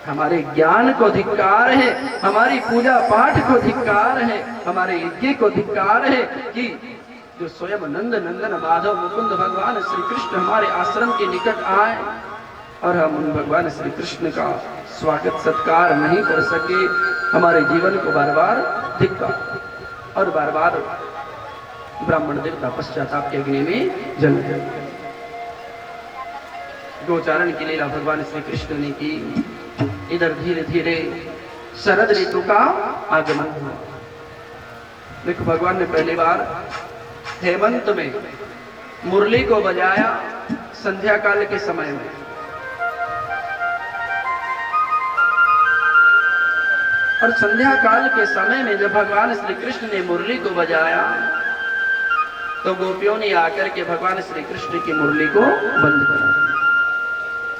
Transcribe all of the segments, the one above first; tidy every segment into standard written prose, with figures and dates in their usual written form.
हमारे ज्ञान को धिक्कार है, हमारी पूजा पाठ को धिक्कार है, हमारे यज्ञ को धिक्कार है कि जो स्वयं नंद नंदन माधव मुकुंद भगवान श्री कृष्ण हमारे आश्रम के निकट आए और हम उन भगवान श्री कृष्ण का स्वागत सत्कार नहीं कर सके। हमारे जीवन को बार बार धिक्कार और बार बार ब्राह्मण देवता पश्चाताप के अग्नि में जल गए। गोचारण की लीला भगवान श्री कृष्ण ने की। इधर धीरे धीरे शरद ऋतु का आगमन हुआ। देखो भगवान ने पहली बार हेमंत में मुरली को बजाया संध्या काल के समय में। और संध्या काल के समय में जब भगवान श्री कृष्ण ने मुरली को बजाया तो गोपियों ने आकर के भगवान श्री कृष्ण की मुरली को बंद करा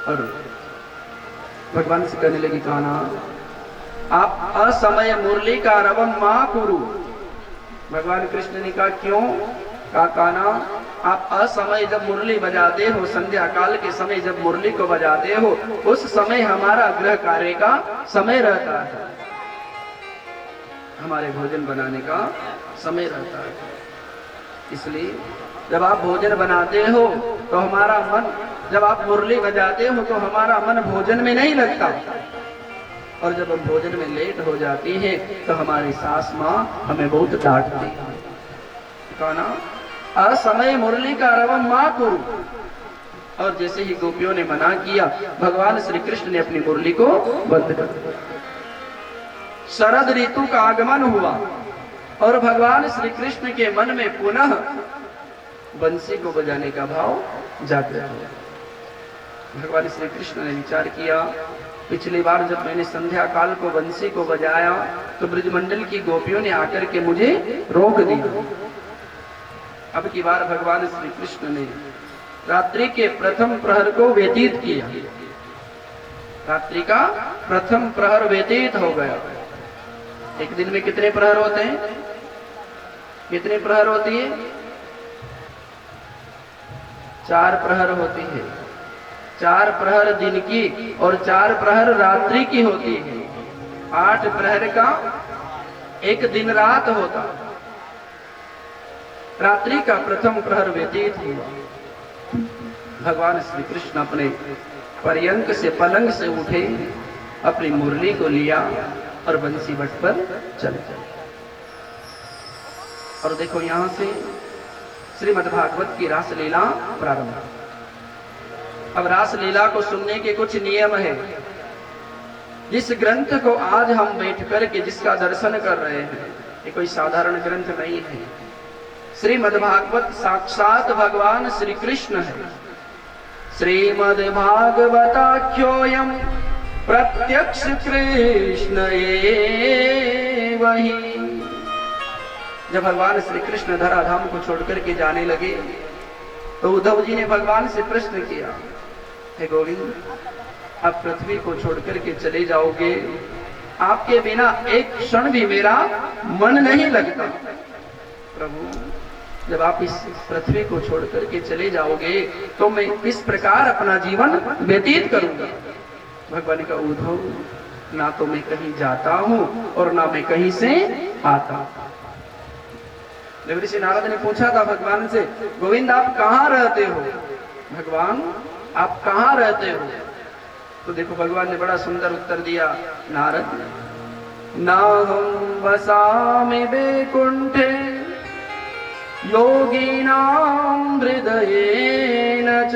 और भगवान से कहने लगी, कान्हा आप असमय मुरली का रवम मां कुरु। भगवान कृष्ण ने कहा क्यों? कहा कान्हा आप असमय जब मुरली बजाते हो, संध्या काल के समय जब मुरली को बजाते हो, उस समय हमारा गृह कार्य का समय रहता है, हमारे भोजन बनाने का समय रहता है। इसलिए जब आप भोजन बनाते हो तो हमारा मन, जब आप मुरली बजाते हो तो हमारा मन भोजन में नहीं लगता, और जब हम भोजन में लेट हो जाती हैं तो हमारी सास माँ हमें बहुत डांटती है। कहा ना असमय मुरली का रवम मां कुरु। और जैसे ही गोपियों ने मना किया, भगवान श्री कृष्ण ने अपनी मुरली को बंद कर दिया। शरद ऋतु का आगमन हुआ और भगवान श्री कृष्ण के मन में पुनः बंसी को बजाने का भाव जागृत हुआ। भगवान श्री कृष्ण ने विचार किया, पिछली बार जब मैंने संध्या काल को बंसी को बजाया तो ब्रजमंडल की गोपियों ने आकर के मुझे रोक दिया। अब की बार भगवान श्री कृष्ण ने रात्रि के प्रथम प्रहर को व्यतीत किया। रात्रि का प्रथम प्रहर व्यतीत हो गया। एक दिन में कितने प्रहर होते हैं? कितने प्रहर होती है? 4 प्रहर होती है। 4 प्रहर दिन की और 4 प्रहर रात्रि की होती है। 8 प्रहर का एक दिन रात होता। रात्रि का प्रथम प्रहर व्यतीत हुआ। भगवान श्री कृष्ण अपने पर्यंक से, पलंग से उठे, अपनी मुरली को लिया और बंसी बट पर चले गए। और देखो यहां से श्रीमद् भागवत की रासलीला प्रारंभ। अब रासलीला को सुनने के कुछ नियम है। जिस ग्रंथ को आज हम बैठ कर के जिसका दर्शन कर रहे हैं, ये कोई साधारण ग्रंथ नहीं है। श्रीमद् भागवत साक्षात भगवान श्री कृष्ण है। श्रीमद् भागवताख्योयम प्रत्यक्ष कृष्ण एव ही। जब भगवान श्री कृष्ण धराधाम को छोड़कर के जाने लगे तो उद्धव जी ने भगवान से प्रश्न किया, हे गोविंद, आप पृथ्वी को छोड़कर के चले जाओगे, आपके बिना एक क्षण भी मेरा मन नहीं लगता। प्रभु, जब आप इस पृथ्वी को छोड़कर के चले जाओगे तो मैं किस प्रकार अपना जीवन व्यतीत करूंगा? भगवान का, उद्धव, ना तो मैं कहीं जाता हूं और ना मैं कहीं से आता हूं। ऋषि नारद ने पूछा था भगवान से, गोविंद आप कहाँ रहते हो? भगवान आप कहाँ रहते हो? तो देखो भगवान ने बड़ा सुंदर उत्तर दिया, नारद, नाहं वसामि वैकुंठे योगिनां हृदयेन च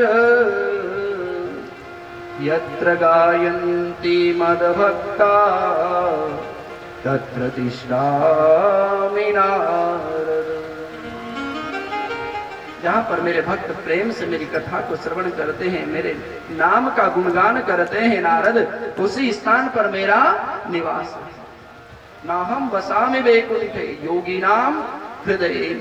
यत्र गायन्ति मद्भक्ता तत्र तिष्ठामि नारद। जहां पर मेरे भक्त प्रेम से मेरी कथा को श्रवण करते हैं, मेरे नाम का गुणगान करते हैं नारद, उसी स्थान पर मेरा निवास है। नाहं वसामि वैकुंठे योगिनां हृदयेन।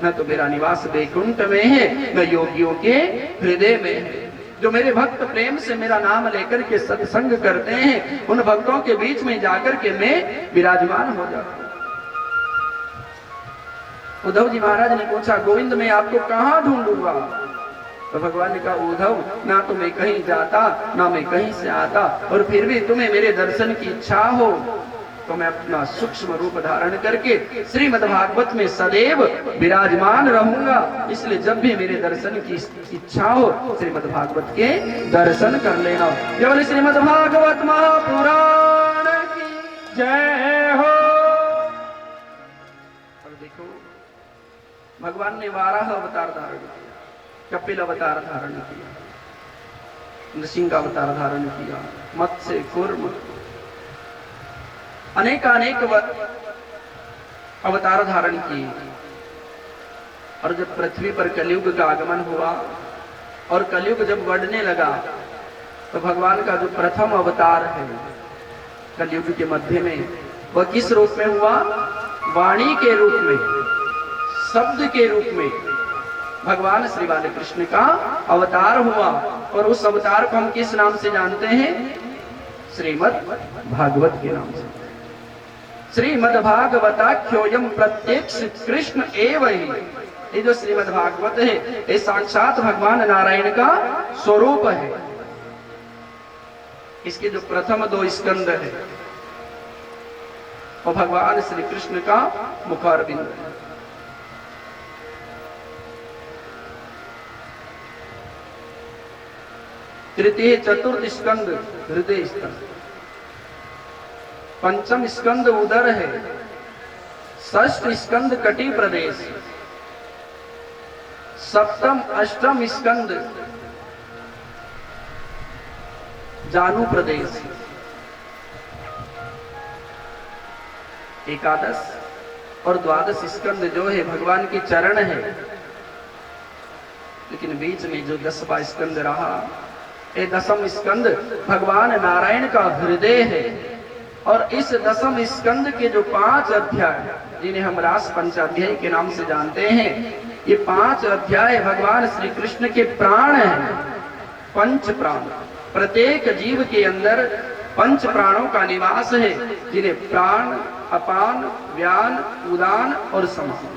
न तो मेरा निवास वैकुंठ में है, न योगियों के हृदय में है। जो मेरे भक्त प्रेम से मेरा नाम लेकर के सत्संग करते हैं, उन भक्तों के बीच में जाकर के मैं विराजमान हो जाता हूं। उद्धव जी महाराज ने पूछा, गोविंद मैं आपको कहां ढूंढूंगा? तो भगवान ने कहा उद्धव, ना तो मैं कहीं जाता ना मैं कहीं से आता, और फिर भी तुम्हें मेरे दर्शन की इच्छा हो तो मैं अपना सूक्ष्म रूप धारण करके श्रीमद् भागवत में सदैव विराजमान रहूंगा। इसलिए जब भी मेरे दर्शन की इच्छा हो श्रीमद् भागवत के दर्शन कर लेना। केवल श्रीमद् भागवत महापुराण की जय हो। और देखो भगवान ने 12 अवतार धारण किया, कपिल अवतार धारण किया, नृसिंह अवतार धारण किया, मत्स्य कूर्म, अनेक अवतार धारण किए। और जब पृथ्वी पर कलयुग का आगमन हुआ और कलयुग जब बढ़ने लगा तो भगवान का जो प्रथम अवतार है कलयुग के मध्य में, वह किस रूप में हुआ? वाणी के रूप में, शब्द के रूप में भगवान श्री बाल कृष्ण का अवतार हुआ। और उस अवतार को हम किस नाम से जानते हैं? श्रीमद् भागवत के नाम से। श्रीमद् भागवताख्योयम प्रत्यक्ष कृष्ण एव ही। ये जो श्रीमद् भागवत है ये साक्षात भगवान नारायण का स्वरूप है। इसके जो प्रथम 2 स्कंद है और भगवान श्री कृष्ण का मुखारविंद है। तृतीय चतुर्थ स्कंद हृदय स्कंद, पंचम स्कंद उदर है, षष्ठ स्कंद कटी प्रदेश, सप्तम अष्टम स्कंद जानु प्रदेश, एकादश और द्वादश स्कंद जो है भगवान की चरण है। लेकिन बीच में जो 10वां स्कंद रहा, ये 10वां स्कंद भगवान नारायण का हृदय है। और इस 10वें स्कंद के जो 5 अध्याय जिन्हें हम रास पंचाध्याय के नाम से जानते हैं, ये 5 अध्याय भगवान श्री कृष्ण के प्राण हैं, पंच प्राण। प्रत्येक जीव के अंदर 5 प्राणों का निवास है, जिन्हें प्राण, अपान, व्यान, उदान और समान।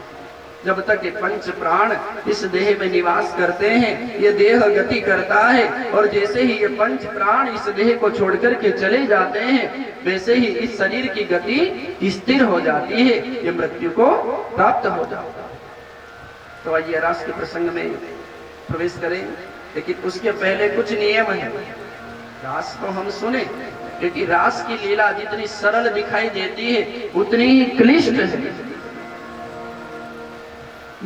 जब तक ये 5 प्राण इस देह में निवास करते हैं, ये देह गति करता है। और जैसे ही ये 5 प्राण इस देह को छोड़कर के चले जाते हैं, वैसे ही इस शरीर की गति स्थिर हो जाती है, ये मृत्यु को प्राप्त हो जाता है। तो आइए रास के प्रसंग में प्रवेश करें, लेकिन उसके पहले कुछ नियम है। रास को हम सुने, क्योंकि रास की लीला जितनी सरल दिखाई देती है उतनी ही क्लिष्ट है।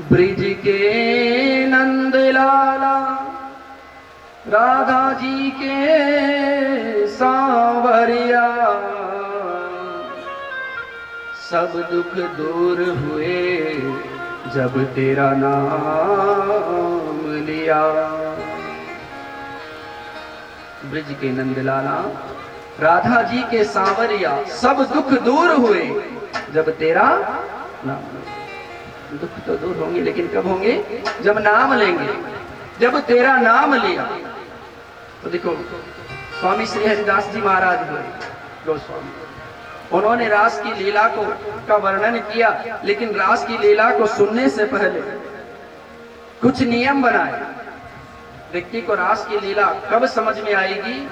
ब्रिज के नंद लाला राधा जी के सांवरिया, सब दुख दूर हुए जब तेरा नाम लिया। ब्रिज के नंद लाला राधा जी के सांवरिया, सब दुख दूर हुए जब तेरा नाम लिया। दुख तो दूर होंगे, लेकिन कब होंगे? जब नाम लेंगे, जब तेरा नाम लिया। तो देखो स्वामी श्री हरिदास जी महाराज हुए गोस्वामी, उन्होंने रास की लीला को का वर्णन किया, लेकिन रास की लीला को सुनने से पहले कुछ नियम बनाए। व्यक्ति को रास की लीला कब समझ में आएगी?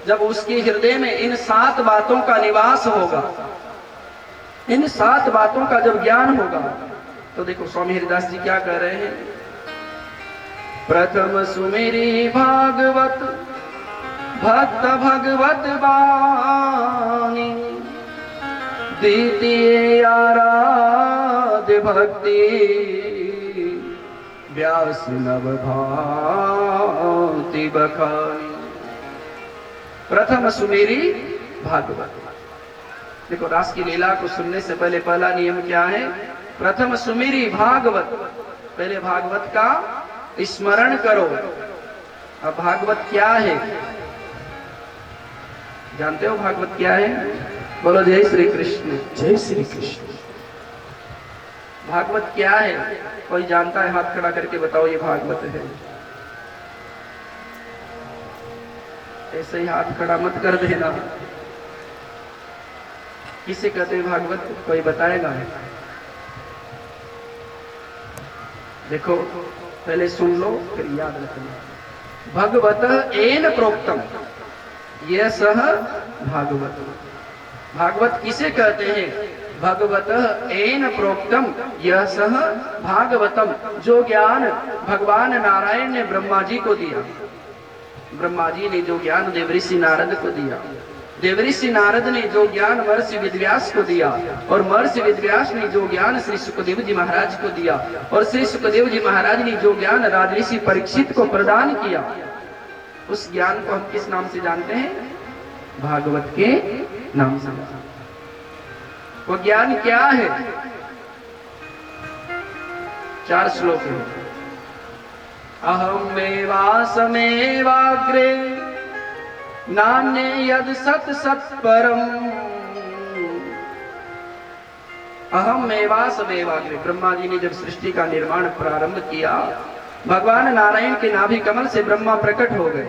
जब उसके हृदय में इन 7 बातों का निवास होगा, इन 7 बातों का जब ज्ञान होगा। तो देखो स्वामी हरिदास जी क्या कह रहे हैं? प्रथम सुमेरी भागवत भक्त भगवत बानी, द्वितीय आराध्य भक्ति व्यास नव भांति बखानी। प्रथम सुमेरी भागवत। देखो रास की लीला को सुनने से पहले पहला नियम क्या है? प्रथम सुमेरी भागवत। पहले भागवत का स्मरण करो। अब भागवत क्या है? जानते हो भागवत क्या है? बोलो जय श्री कृष्ण। जय श्री कृष्ण। भागवत क्या है? कोई जानता है? हाथ खड़ा करके बताओ ये भागवत है। ऐसे ही हाथ खड़ा मत कर देना। किसे कहते हैं भागवत? कोई बताएगा? देखो पहले सुन लो फिर याद रखना। भगवत एन प्रोक्तम, यह सह भागवत। भागवत किसे कहते हैं? भगवत एन प्रोक्तम यह सह भागवतम, जो ज्ञान भगवान नारायण ने ब्रह्मा जी को दिया। ब्रह्मा जी ने जो ज्ञान देवऋषि नारद को दिया, देवऋषि नारद ने जो ज्ञान महर्षि वेदव्यास को दिया, और महर्षि वेदव्यास ने जो ज्ञान श्री सुखदेव जी महाराज को दिया, और श्री सुखदेव जी महाराज ने जो ज्ञान राजऋषि परीक्षित को प्रदान किया, उस ज्ञान को हम किस नाम से जानते हैं? भागवत के नाम से। वो ज्ञान क्या है? 4 श्लोक है। अहमेवासमेवाग्रे नान्ये यद सत सत परम। अहमेवासमेवाग्रे, ब्रह्मा जी ने जब सृष्टि का निर्माण प्रारंभ किया, भगवान नारायण के नाभि कमल से ब्रह्मा प्रकट हो गए।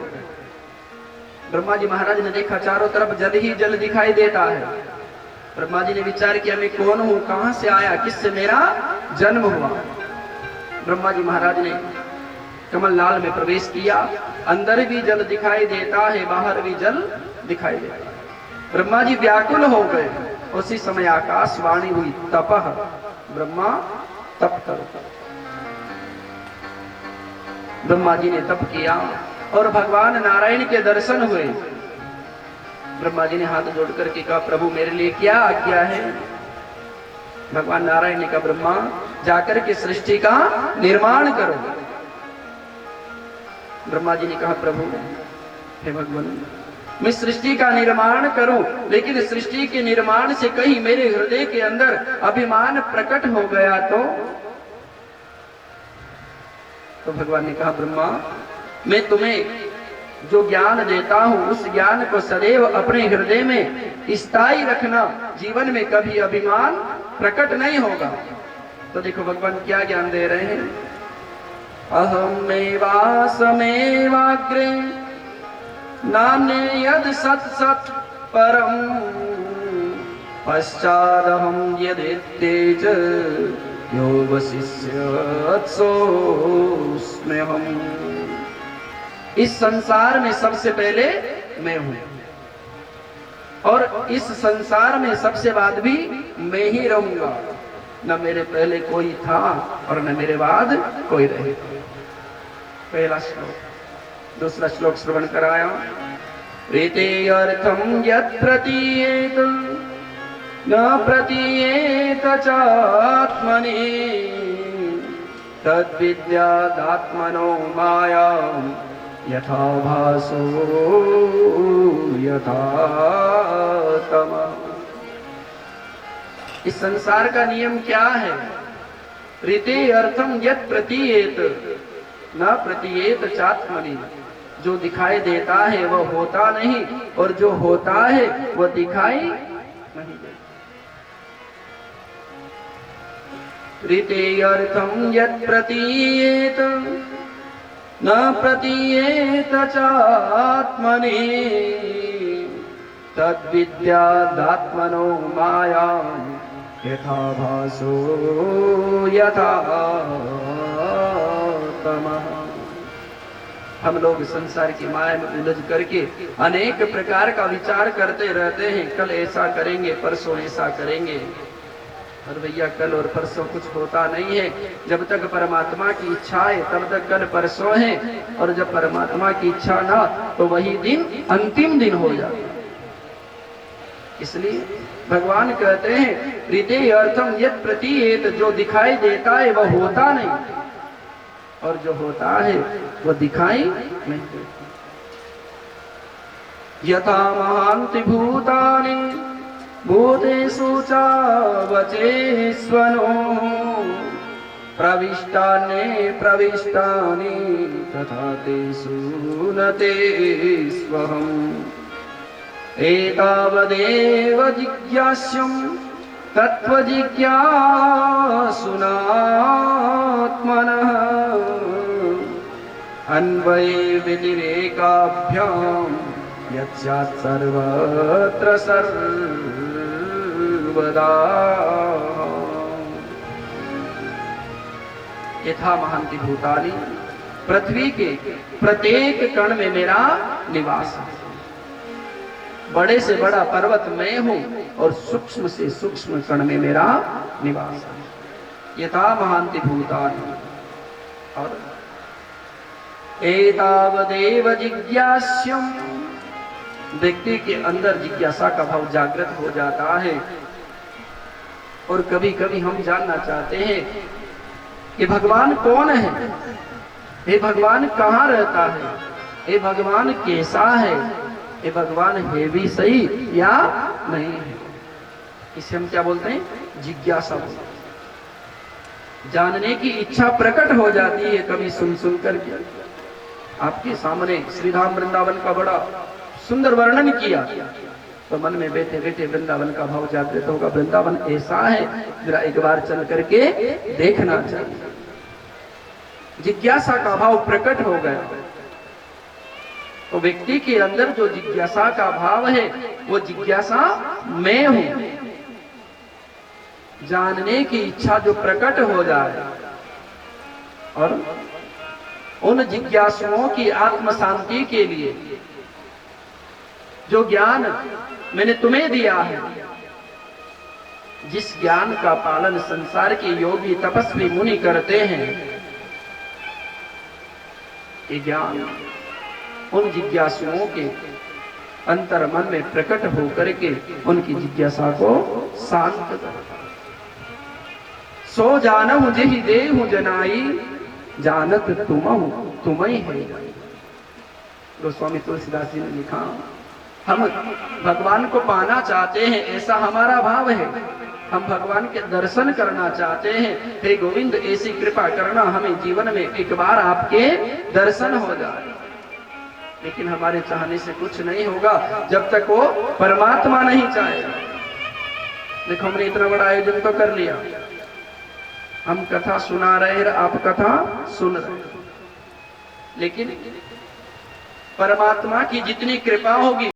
ब्रह्मा जी महाराज ने देखा चारों तरफ जल ही जल दिखाई देता है। ब्रह्मा जी ने विचार किया, मैं कौन हूं, कहां से आया, किससे मेरा जन्म हुआ। ब्रह्मा जी महाराज ने कमल लाल में प्रवेश किया। अंदर भी जल दिखाई देता है, बाहर भी जल दिखाई देता है। ब्रह्मा जी व्याकुल हो गए। उसी समय आकाशवाणी हुई, तपह, ब्रह्मा तप करो। ब्रह्मा जी ने तप किया और भगवान नारायण के दर्शन हुए। ब्रह्मा जी ने हाथ जोड़ करके कहा, प्रभु मेरे लिए क्या आज्ञा है? भगवान नारायण ने कहा, ब्रह्मा जाकर के सृष्टि का निर्माण करो। ब्रह्मा जी ने कहा, प्रभु हे भगवान, मैं सृष्टि का निर्माण करूं, लेकिन सृष्टि के निर्माण से कहीं मेरे हृदय के अंदर अभिमान प्रकट हो गया तो भगवान ने कहा, ब्रह्मा मैं तुम्हें जो ज्ञान देता हूं, उस ज्ञान को सदैव अपने हृदय में स्थायी रखना, जीवन में कभी अभिमान प्रकट नहीं होगा। तो देखो भगवान क्या ज्ञान दे रहे हैं। अहमेवासमेवाग्रे नान्ये यद सत सत परम, पश्चादहं यदेतेज यो वसिष्यत्सोऽस्म्यहम्। इस संसार में सबसे पहले मैं हूं, और इस संसार में सबसे बाद भी मैं ही रहूंगा। न मेरे पहले कोई था और न मेरे बाद कोई रहेगा। पहला श्लोक। दूसरा श्लोक श्रवण कराया। रीते अर्थम यत् प्रतीयेत न प्रतीयेत चात्मनि, तद्विद्यादात्मनो माया यथा भासो यथा तमः। इस संसार का नियम क्या है? रीते अर्थम यत् प्रतीयेत न प्रतीयेत चात्मनि। जो दिखाई देता है वह होता नहीं, और जो होता है वह दिखाई नहीं देता। रीते अर्थम यत् प्रतीयेत न प्रतीयेत चात्मनि, तद्विद्यादात्मनो माया यथा भासो यथा तमः। हम लोग संसार की माया में उलझ करके अनेक प्रकार का विचार करते रहते हैं। कल ऐसा करेंगे, परसों ऐसा करेंगे, और भैया कल और परसों कुछ होता नहीं है। जब तक परमात्मा की इच्छा है तब तक कल परसों है, और जब परमात्मा की इच्छा ना तो वही दिन अंतिम दिन हो जाता। इसलिए भगवान कहते हैं, हृदय अर्थम यत् प्रतीयेत, जो दिखाई देता है वह होता नहीं, और जो होता है वह दिखाई नहीं देता। यथा महान्ति भूतानि भूतेषु च वचेष्वनो, प्रविष्टानि प्रविष्टानि तथा तेषु न तेष्वहम्। एतावदेव जिज्ञास्यं तत्त्वजिज्ञासुनात्मनः, अन्वये व्यतिरेकाभ्यां यच्चात् सर्वत्र सर्वदा। यथा महांति भूतानि, पृथ्वी के प्रत्येक कण में मेरा निवास है। बड़े से बड़ा पर्वत मैं हूं और सूक्ष्म से सूक्ष्म कण में मेरा निवास है। यथा महांति भूतानि। और एतावदेव जिज्ञास्यम्, व्यक्ति के अंदर जिज्ञासा का भाव जागृत हो जाता है। और कभी कभी हम जानना चाहते हैं कि भगवान कौन है, हे भगवान कहाँ रहता है, हे भगवान कैसा है, हे भगवान है भी सही या नहीं है। इसे हम क्या बोलते हैं? जिज्ञासा बोलते हैं। जानने की इच्छा प्रकट हो जाती है कभी सुन सुन करके। आपके सामने श्रीधाम वृंदावन का बड़ा सुंदर वर्णन किया तो मन में बैठे बैठे वृंदावन का भाव जागृत होगा। वृंदावन ऐसा है, जरा एक बार चल करके देखना चाहिए। जिज्ञासा का भाव प्रकट हो गया तो व्यक्ति के अंदर जो जिज्ञासा का भाव है वो जिज्ञासा मैं हूं, जानने की इच्छा जो प्रकट हो जाए। और उन जिज्ञासुओं की आत्म शांति के लिए जो ज्ञान मैंने तुम्हें दिया है, जिस ज्ञान का पालन संसार के योगी तपस्वी मुनि करते हैं, ये ज्ञान उन जिज्ञासुओं के अंतर मन में प्रकट होकर के उनकी जिज्ञासा को शांत करता है। सो जानहु जेहि देहु जनाई, जानत तुम्हें है। गोस्वामी तुलसीदास जी ने लिखा, हम भगवान को पाना चाहते हैं, ऐसा हमारा भाव है। हम भगवान के दर्शन करना चाहते हैं। हे गोविंद, ऐसी कृपा करना हमें जीवन में एक बार आपके दर्शन हो जाए। लेकिन हमारे चाहने से कुछ नहीं होगा जब तक वो परमात्मा नहीं चाहेगा। देखो, हमने इतना बड़ा आयोजन तो कर लिया, हम कथा सुना रहे हैं, आप कथा सुन रहे, लेकिन परमात्मा की जितनी कृपा होगी